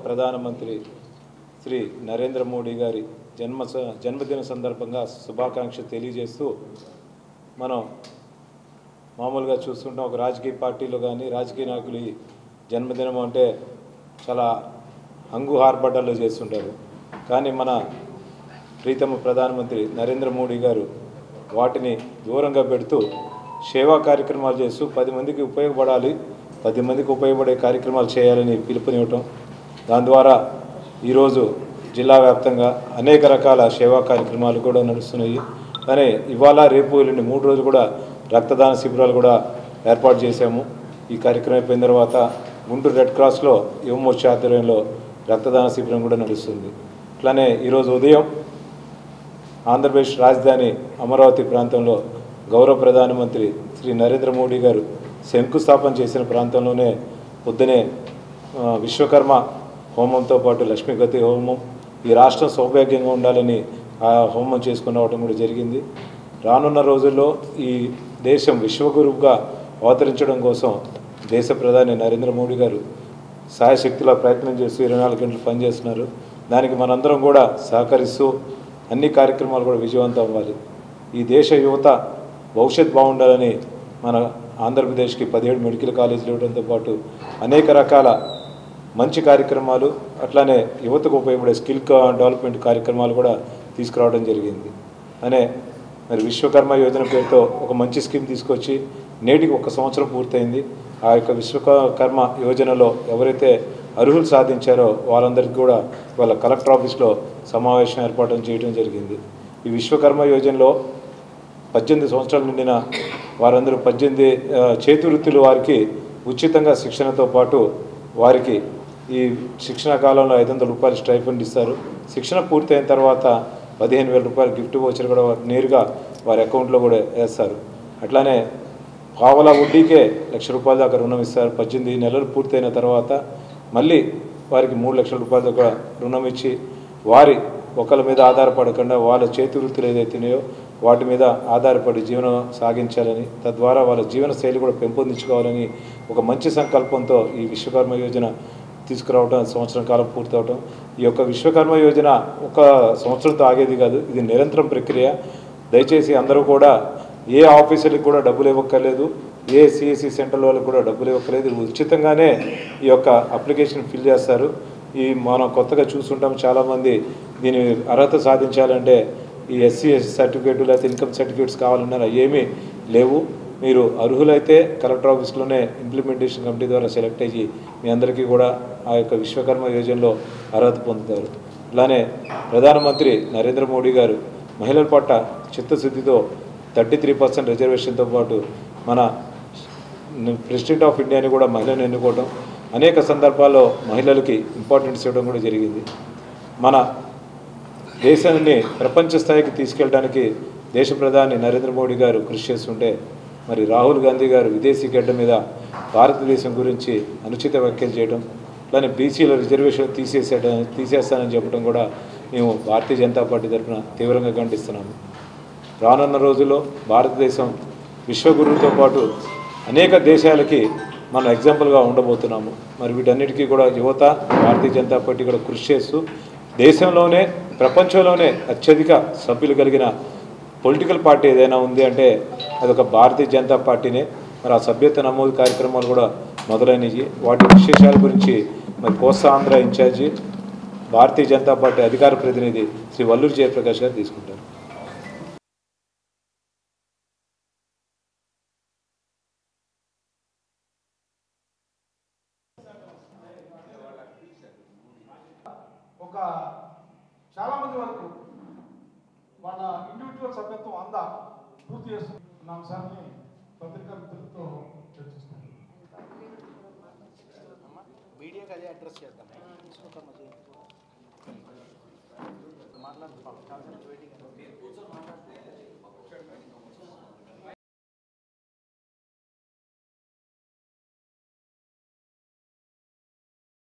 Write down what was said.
ప్రధానమంత్రి శ్రీ నరేంద్ర మోడీ గారి జన్మదిన సందర్భంగా శుభాకాంక్షలు తెలియజేస్తూ మనం మామూలుగా చూస్తుంటాం. ఒక రాజకీయ పార్టీలో కానీ రాజకీయ నాయకులు ఈ జన్మదినం అంటే చాలా హంగుహార్బడ్డలు చేస్తుంటారు. కానీ మన ప్రీతమ ప్రధానమంత్రి నరేంద్ర మోడీ గారు వాటిని దూరంగా పెడుతూ సేవా కార్యక్రమాలు చేస్తూ 10 మందికి ఉపయోగపడాలి, 10 మందికి ఉపయోగపడే కార్యక్రమాలు చేయాలని పిలుపునివ్వటం. దాని ద్వారా ఈరోజు జిల్లా వ్యాప్తంగా అనేక రకాల సేవా కార్యక్రమాలు కూడా నడుస్తున్నాయి. కానీ ఇవాళ రేపు ఎల్లుండి 3 రోజులు కూడా రక్తదాన శిబిరాలు కూడా ఏర్పాటు చేశాము. ఈ కార్యక్రమం అయిపోయిన తర్వాత గుంటూరు రెడ్ క్రాస్లో యువమోర్చా ఆధ్వర్యంలో రక్తదాన శిబిరం కూడా నడుస్తుంది. అట్లానే ఈరోజు ఉదయం ఆంధ్రప్రదేశ్ రాజధాని అమరావతి ప్రాంతంలో గౌరవ ప్రధానమంత్రి శ్రీ నరేంద్ర మోడీ గారు శంకుస్థాపన చేసిన ప్రాంతంలోనే పొద్దునే విశ్వకర్మ హోమంతో పాటు లక్ష్మీగతి హోమం, ఈ రాష్ట్రం సౌభాగ్యంగా ఉండాలని ఆ హోమం చేసుకుని రావడం కూడా జరిగింది. రానున్న రోజుల్లో ఈ దేశం విశ్వగురువుగా అవతరించడం కోసం దేశ ప్రధాని నరేంద్ర మోడీ గారు సాయశక్తిలో ప్రయత్నం చేస్తూ 24 గంటలు పనిచేస్తున్నారు. దానికి మనందరం కూడా సహకరిస్తూ అన్ని కార్యక్రమాలు కూడా విజయవంతం అవ్వాలి. ఈ దేశ యువత భవిష్యత్ బాగుండాలని మన ఆంధ్రప్రదేశ్కి 17 మెడికల్ కాలేజీలు ఇవ్వడంతో పాటు అనేక రకాల మంచి కార్యక్రమాలు, అట్లానే యువతకు ఉపయోగపడే స్కిల్ డెవలప్మెంట్ కార్యక్రమాలు కూడా తీసుకురావడం జరిగింది. అనే మరి విశ్వకర్మ యోజన పేరుతో ఒక మంచి స్కీమ్ తీసుకొచ్చి నేటికి 1 సంవత్సరం పూర్తయింది. ఆ యొక్క విశ్వకర్మ యోజనలో ఎవరైతే అర్హులు సాధించారో వాళ్ళందరికీ కూడా వాళ్ళ కలెక్టర్ ఆఫీస్లో సమావేశం ఏర్పాటు చేయడం జరిగింది. ఈ విశ్వకర్మ యోజనలో 18 సంవత్సరాలు నిండిన వారందరూ 18 చేతి వృత్తులు వారికి ఉచితంగా శిక్షణతో పాటు వారికి ఈ శిక్షణ కాలంలో 500 రూపాయలు స్టైఫండ్ ఇస్తారు. శిక్షణ పూర్తయిన తర్వాత 15,000 రూపాయలు గిఫ్ట్ వోచర్ కూడా నేరుగా వారి అకౌంట్లో కూడా వేస్తారు. అట్లానే పావలా వడ్డీకే ₹1,00,000 దాకా రుణం ఇస్తారు. 18 నెలలు పూర్తయిన తర్వాత మళ్ళీ వారికి 3 లక్షల రూపాయల దాకా రుణం ఇచ్చి వారి ఒకరి మీద ఆధారపడకుండా వాళ్ళ చేతి వృత్తులు ఏదైతున్నాయో వాటి మీద ఆధారపడి జీవనం సాగించాలని, తద్వారా వాళ్ళ జీవన శైలి కూడా పెంపొందించుకోవాలని ఒక మంచి సంకల్పంతో ఈ విశ్వకర్మ యోజన తీసుకురావడం, సంవత్సరం కాలం పూర్తవటం. ఈ యొక్క విశ్వకర్మ యోజన 1 సంవత్సరంతో ఆగేది కాదు, ఇది నిరంతరం ప్రక్రియ. దయచేసి అందరూ కూడా ఏ ఆఫీసులకు కూడా డబ్బులు ఇవ్వక్కర్లేదు, ఏ సిఎస్సి సెంటర్ వాళ్ళకి కూడా డబ్బులు ఇవ్వక్కర్లేదు, ఉచితంగానే ఈ యొక్క అప్లికేషన్ ఫిల్ చేస్తారు. ఈ మనం కొత్తగా చూస్తుంటాం, చాలామంది దీని అర్హత సాధించాలంటే ఈ ఎస్సీ సర్టిఫికేట్ లేకపోతే ఇన్కమ్ సర్టిఫికేట్స్ కావాలన్నారు, ఏమీ లేవు. మీరు అర్హులైతే కలెక్టర్ ఆఫీస్లోనే ఇంప్లిమెంటేషన్ కమిటీ ద్వారా సెలెక్ట్ అయ్యి మీ అందరికీ కూడా ఆ యొక్క విశ్వకర్మ యోజనలో అర్హత పొందుతారు. అలానే ప్రధానమంత్రి నరేంద్ర మోడీ గారు మహిళల పట్ల చిత్తశుద్ధితో 33% రిజర్వేషన్తో పాటు మన ప్రెసిడెంట్ ఆఫ్ ఇండియాని కూడా మహిళను ఎన్నుకోవడం, అనేక సందర్భాల్లో మహిళలకి ఇంపార్టెన్స్ ఇవ్వడం కూడా జరిగింది. మన దేశాన్ని ప్రపంచ స్థాయికి తీసుకెళ్ళడానికి దేశ ప్రధాని నరేంద్ర మోడీ గారు కృషి చేస్తుంటే, మరి రాహుల్ గాంధీ గారు విదేశీ గడ్డ మీద భారతదేశం గురించి అనుచిత వ్యాఖ్యలు చేయడం, అలానే బీసీల రిజర్వేషన్ తీసేస్తానని చెప్పడం కూడా మేము భారతీయ జనతా పార్టీ తరఫున తీవ్రంగా ఖండిస్తున్నాము. రానున్న రోజుల్లో భారతదేశం విశ్వగురువుతో పాటు అనేక దేశాలకి మనం ఎగ్జాంపుల్గా ఉండబోతున్నాము. మరి వీటన్నిటికీ కూడా యువత భారతీయ జనతా పార్టీ కూడా కృషి చేస్తూ దేశంలోనే ప్రపంచంలోనే అత్యధిక సభ్యులు కలిగిన పొలిటికల్ పార్టీ ఏదైనా ఉంది అంటే అదొక భారతీయ జనతా పార్టీనే. మరి ఆ సభ్యత్వ నమోదు కార్యక్రమాలు కూడా మొదలైనవి. వాటి విశేషాల గురించి మరి కోస్తా ఆంధ్ర ఇన్ఛార్జి భారతీయ జనతా పార్టీ అధికార ప్రతినిధి శ్రీ వల్లూరి జయప్రకాష్ గారు తీసుకుంటారు. చాలా మంది వరకు వాళ్ళ ఇండివిజువల్ సభ్యత్వం అందా పూర్తి చేస్తున్న అంశాన్ని పత్రికా మిత్రులతో చర్చిస్తాను. మీడియాకి అదే అడ్రస్ చేద్దాం. మాట్లాడుతున్నాం.